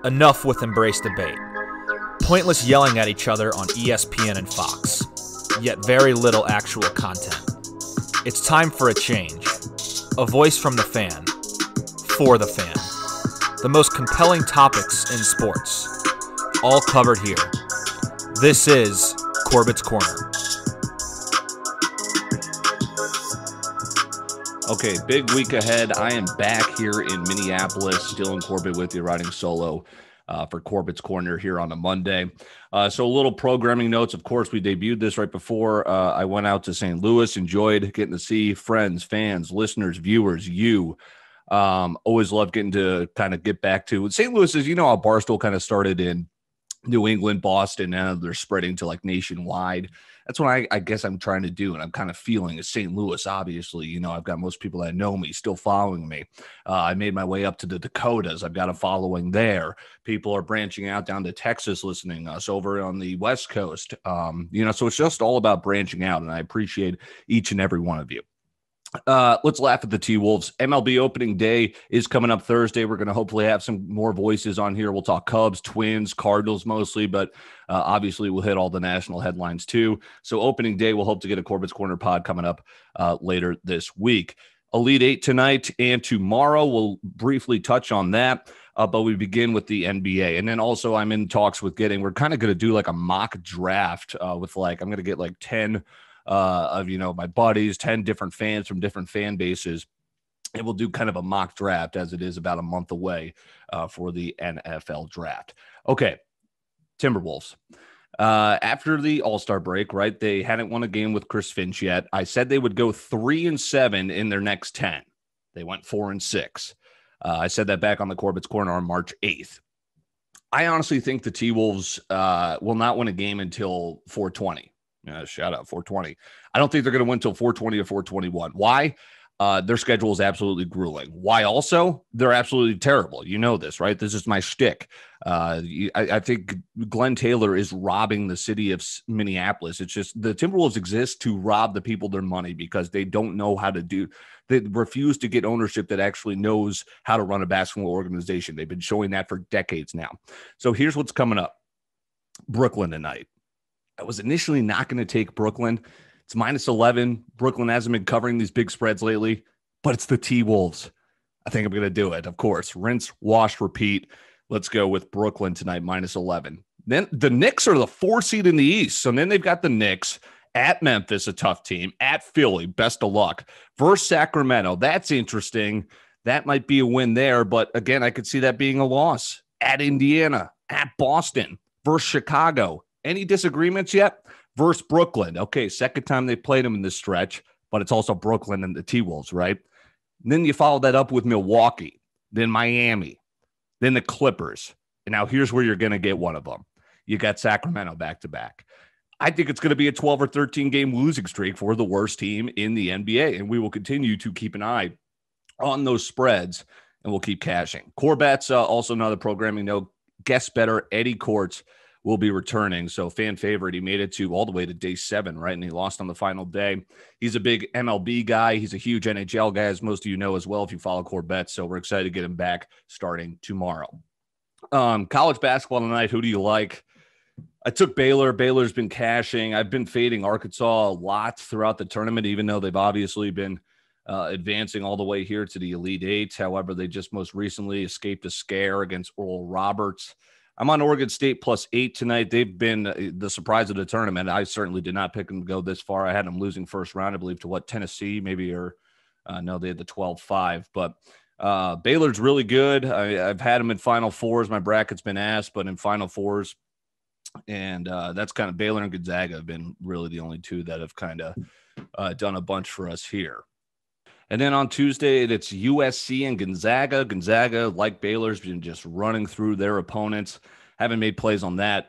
Enough with embrace debate. Pointless yelling at each other on ESPN and Fox, yet very little actual content. It's time for a change. A voice from the fan, for the fan. The most compelling topics in sports, all covered here. This is Corbet's Corner. Okay, big week ahead. I am back here in Minneapolis, still in Corbett with you, riding solo for Corbett's Corner here on a Monday. So a little programming notes. Of course, we debuted this right before I went out to St. Louis. Enjoyed getting to see friends, fans, listeners, viewers, you. Always love getting to kind of get back to St. Louis. Is, you know, how Barstool kind of started in New England, Boston, and they're spreading to like nationwide. That's what I guess I'm trying to do, and I'm kind of feeling is St. Louis. Obviously, you know, I've got most people that know me still following me. I made my way up to the Dakotas. I've got a following there. People are branching out down to Texas, listening us over on the West Coast. You know, so it's just all about branching out, and I appreciate each and every one of you. Let's laugh at the T-Wolves. MLB Opening Day is coming up Thursday. We're going to hopefully have some more voices on here. We'll talk Cubs, Twins, Cardinals mostly, but obviously we'll hit all the national headlines too. So Opening Day, we'll hope to get a Corbett's Corner pod coming up later this week. Elite Eight tonight and tomorrow. We'll briefly touch on that, but we begin with the NBA. And then also I'm in talks with we're kind of going to do like a mock draft with I'm going to get like 10 of, you know, my buddies, 10 different fans from different fan bases. And we'll do kind of a mock draft as it is about a month away for the NFL draft. Okay, Timberwolves. After the All-Star break, right, they hadn't won a game with Chris Finch yet. I said they would go 3-7 in their next 10. They went 4-6. I said that back on the Corbett's Corner on March 8th. I honestly think the T-Wolves will not win a game until 420. Shout out 420. I don't think they're going to win until 420 or 421. Why? Their schedule is absolutely grueling. Why also? They're absolutely terrible. You know this, right? This is my shtick. I think Glenn Taylor is robbing the city of Minneapolis. It's just the Timberwolves exist to rob the people their money because they don't know how to do. They refuse to get ownership that actually knows how to run a basketball organization. They've been showing that for decades now. So here's what's coming up. Brooklyn tonight. I was initially not going to take Brooklyn. It's -11. Brooklyn hasn't been covering these big spreads lately, but it's the T-Wolves. I think I'm going to do it. Of course, rinse, wash, repeat. Let's go with Brooklyn tonight, -11. Then the Knicks are the 4 seed in the East. So then they've got the Knicks at Memphis, a tough team, at Philly, best of luck, versus Sacramento. That's interesting. That might be a win there, but again, I could see that being a loss. At Indiana, at Boston, versus Chicago. Any disagreements yet? Versus Brooklyn. Okay, second time they played them in this stretch, but it's also Brooklyn and the T-Wolves, right? And then you follow that up with Milwaukee, then Miami, then the Clippers. And now here's where you're going to get one of them. You got Sacramento back-to-back. I think it's going to be a 12 or 13 game losing streak for the worst team in the NBA, and we will continue to keep an eye on those spreads, and we'll keep cashing. Corbet's also another programming note. Guest better Eddie Courts will be returning. So fan favorite. He made it to all the way to day 7, right? And he lost on the final day. He's a big MLB guy. He's a huge NHL guy, as most of you know as well, if you follow Corbett. So we're excited to get him back starting tomorrow. College basketball tonight. Who do you like? I took Baylor. Baylor's been cashing. I've been fading Arkansas a lot throughout the tournament, even though they've obviously been advancing all the way here to the Elite Eight. However, they just most recently escaped a scare against Oral Roberts. I'm on Oregon State +8 tonight. They've been the surprise of the tournament. I certainly did not pick them to go this far. I had them losing first round, I believe, to Tennessee maybe, or no, they had the 12-5. But Baylor's really good. I've had them in Final Fours. My bracket's been asked, but in Final Fours. And that's kind of Baylor and Gonzaga have been really the only two that have kind of done a bunch for us here. And then on Tuesday, it's USC and Gonzaga. Gonzaga, like Baylor's, been just running through their opponents. Haven't made plays on that.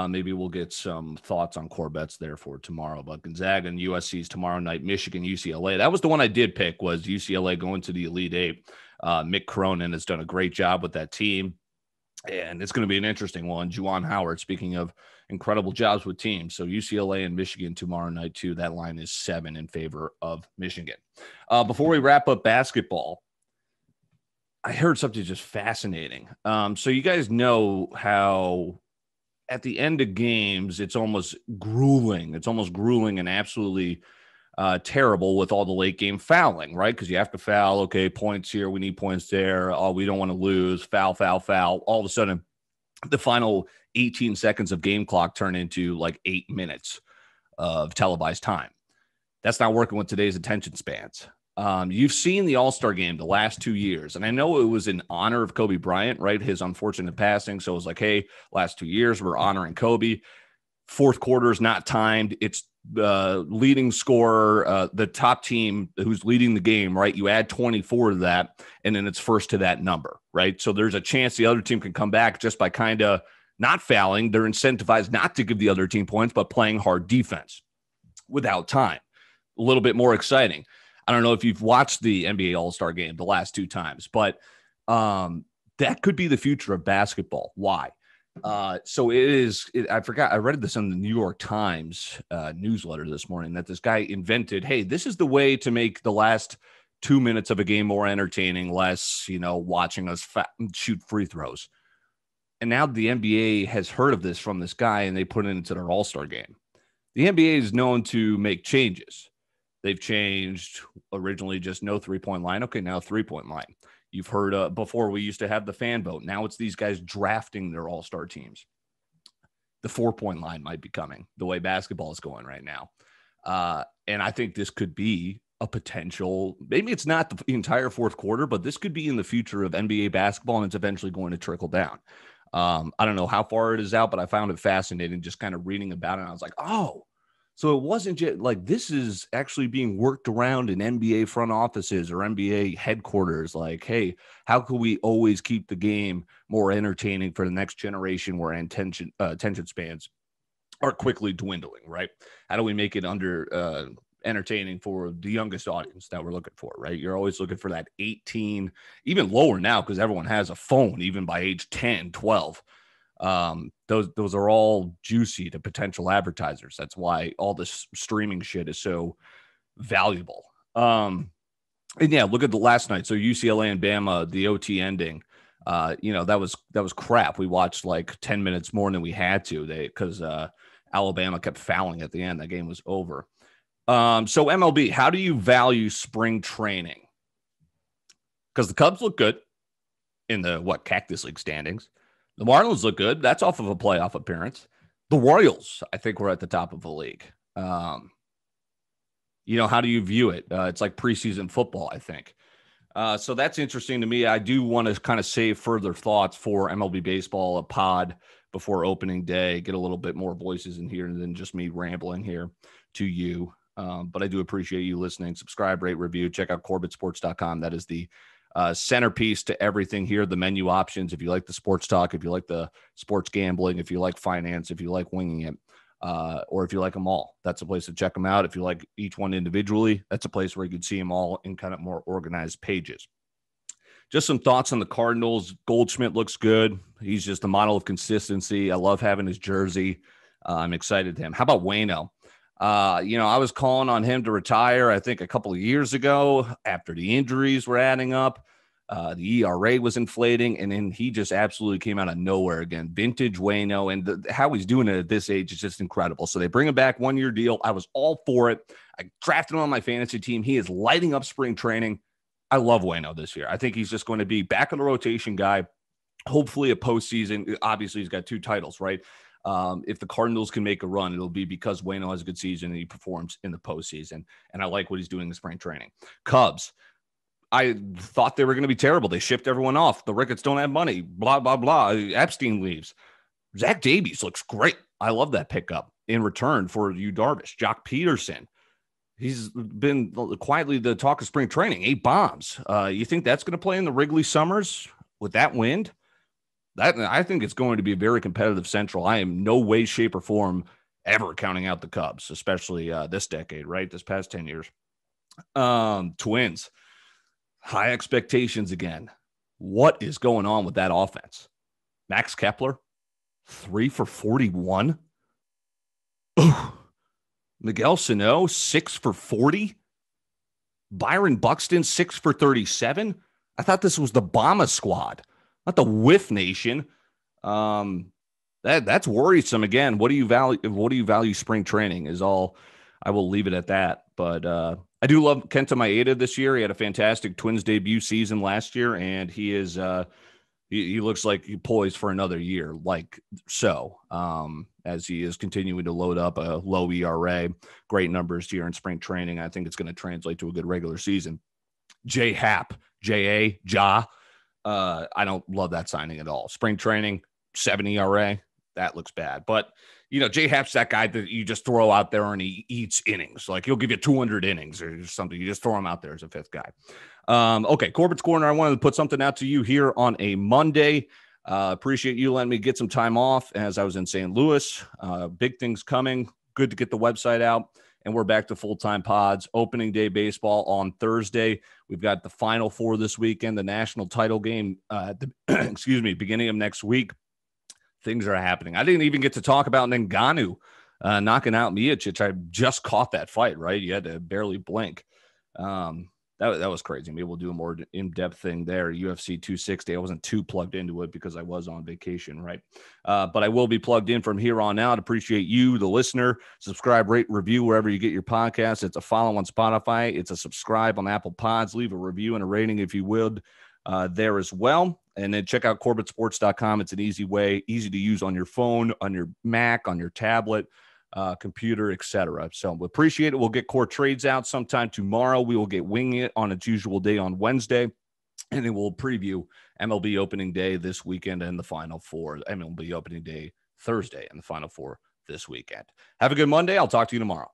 Maybe we'll get some thoughts on Corbett's there for tomorrow. But Gonzaga and USC's tomorrow night. Michigan, UCLA. That was the one I did pick, was UCLA going to the Elite Eight. Mick Cronin has done a great job with that team. And it's going to be an interesting one. Juwan Howard, speaking of incredible jobs with teams. So UCLA and Michigan tomorrow night, too. That line is 7 in favor of Michigan. Before we wrap up basketball, I heard something just fascinating. So you guys know how at the end of games, it's almost grueling. It's almost grueling and absolutely terrible with all the late game fouling, right? Because you have to foul. Okay, points here. We need points there. Oh, we don't want to lose. Foul, foul, foul. All of a sudden, the final 18 seconds of game clock turn into like 8 minutes of televised time. That's not working with today's attention spans. You've seen the All-Star game the last 2 years, and I know it was in honor of Kobe Bryant, right? His unfortunate passing. So it was like, hey, last 2 years, we're honoring Kobe. Fourth quarter is not timed. It's the leading scorer, the top team who's leading the game, right? You add 24 to that, and then it's first to that number, right? So there's a chance the other team can come back just by kind of not fouling. They're incentivized not to give the other team points, but playing hard defense without time. A little bit more exciting. I don't know if you've watched the NBA All-Star game the last 2 times, but that could be the future of basketball. Why? So I forgot, I read this in the New York Times newsletter this morning that this guy invented, hey, this is the way to make the last 2 minutes of a game more entertaining, less, watching us shoot free throws. And now the NBA has heard of this from this guy and they put it into their All-Star game. The NBA is known to make changes. They've changed originally just no 3-point line. Okay, now 3-point line. You've heard before we used to have the fan vote. Now it's these guys drafting their all-star teams. The 4-point line might be coming the way basketball is going right now. And I think this could be a potential, maybe it's not the entire fourth quarter, but this could be in the future of NBA basketball, and it's eventually going to trickle down. I don't know how far it is out, but I found it fascinating just kind of reading about it. And I was like, oh, so it wasn't just like this is actually being worked around in NBA front offices or NBA headquarters. Like, hey, how can we always keep the game more entertaining for the next generation where attention spans are quickly dwindling, right? How do we make it entertaining for the youngest audience that we're looking for, right? You're always looking for that 18, even lower now because everyone has a phone, even by age 10, 12. Those are all juicy to potential advertisers. That's why all this streaming shit is so valuable. And yeah, look at the last night. So UCLA and Bama, the OT ending, that was crap. We watched like 10 minutes more than we had to because Alabama kept fouling at the end. That game was over. So MLB, how do you value spring training? Because the Cubs look good in the Cactus League standings. The Marlins look good. That's off of a playoff appearance. The Royals, I think, we're at the top of the league. How do you view it? It's like preseason football, I think. So that's interesting to me. I do want to kind of save further thoughts for MLB baseball, a pod before opening day, get a little bit more voices in here than just me rambling here to you. But I do appreciate you listening. Subscribe, rate, review. Check out CorbettSports.com. That is the centerpiece to everything here, the menu options. If you like the sports talk, if you like the sports gambling, if you like finance, if you like winging it, or if you like them all, that's a place to check them out. If you like each one individually, that's a place where you can see them all in kind of more organized pages. Just some thoughts on the Cardinals. Goldschmidt looks good. He's just a model of consistency. I love having his jersey. I'm excited to him. How about Waino? I was calling on him to retire, I think a couple of years ago after the injuries were adding up. The ERA was inflating, and then he just absolutely came out of nowhere again. Vintage Waino, and how he's doing it at this age is just incredible. So they bring him back, 1-year deal. I was all for it. I drafted him on my fantasy team. He is lighting up spring training. I love Waino this year. I think he's just going to be back in the rotation guy, hopefully a postseason. Obviously, he's got 2 titles, right? If the Cardinals can make a run, it'll be because Waino has a good season and he performs in the postseason. And I like what he's doing in spring training. Cubs, I thought they were going to be terrible. They shipped everyone off. The Ricketts don't have money. Blah, blah, blah. Epstein leaves. Zach Davies looks great. I love that pickup in return for Yu Darvish. Jock Peterson, he's been quietly the talk of spring training. 8 bombs. You think that's going to play in the Wrigley Summers with that wind? I think it's going to be a very competitive Central. I am no way, shape, or form ever counting out the Cubs, especially this decade, right? This past 10 years. Twins, high expectations again. What is going on with that offense? Max Kepler, 3 for 41. Ooh. Miguel Sano, 6 for 40. Byron Buxton, 6 for 37. I thought this was the Bomber Squad, not the Whiff Nation. That's worrisome. Again, what do you value spring training is all. I will leave it at that. But I do love Kenta Maeda this year. He had a fantastic Twins debut season last year, and he is he looks like he poised for another year, like so, as he is continuing to load up a low ERA, great numbers here in spring training. I think it's going to translate to a good regular season. J Happ, J-A, Ja. I don't love that signing at all. Spring training, 7 ERA, that looks bad. But, you know, J Happ's that guy that you just throw out there and he eats innings. Like he'll give you 200 innings or something. You just throw him out there as a fifth guy. Okay, Corbett's Corner, I wanted to put something out to you here on a Monday. Appreciate you letting me get some time off as I was in St. Louis. Big things coming. Good to get the website out. And we're back to full-time pods. Opening day baseball on Thursday. We've got the Final Four this weekend, the national title game, beginning of next week. Things are happening. I didn't even get to talk about Ngannou knocking out Miocic. I just caught that fight, right? You had to barely blink. That was crazy. Maybe we'll do a more in-depth thing there. UFC 260. I wasn't too plugged into it because I was on vacation, right? But I will be plugged in from here on out. Appreciate you, the listener. Subscribe, rate, review wherever you get your podcasts. It's a follow on Spotify. It's a subscribe on Apple Pods. Leave a review and a rating if you would there as well. And then check out CorbettSports.com. It's an easy to use on your phone, on your Mac, on your tablet, computer, etc. So we appreciate it. We'll get core trades out sometime tomorrow. We will get winging it on its usual day on Wednesday, and then we'll preview MLB opening day this weekend and the Final Four. MLB opening day Thursday and the Final Four this weekend. Have a good Monday. I'll talk to you tomorrow.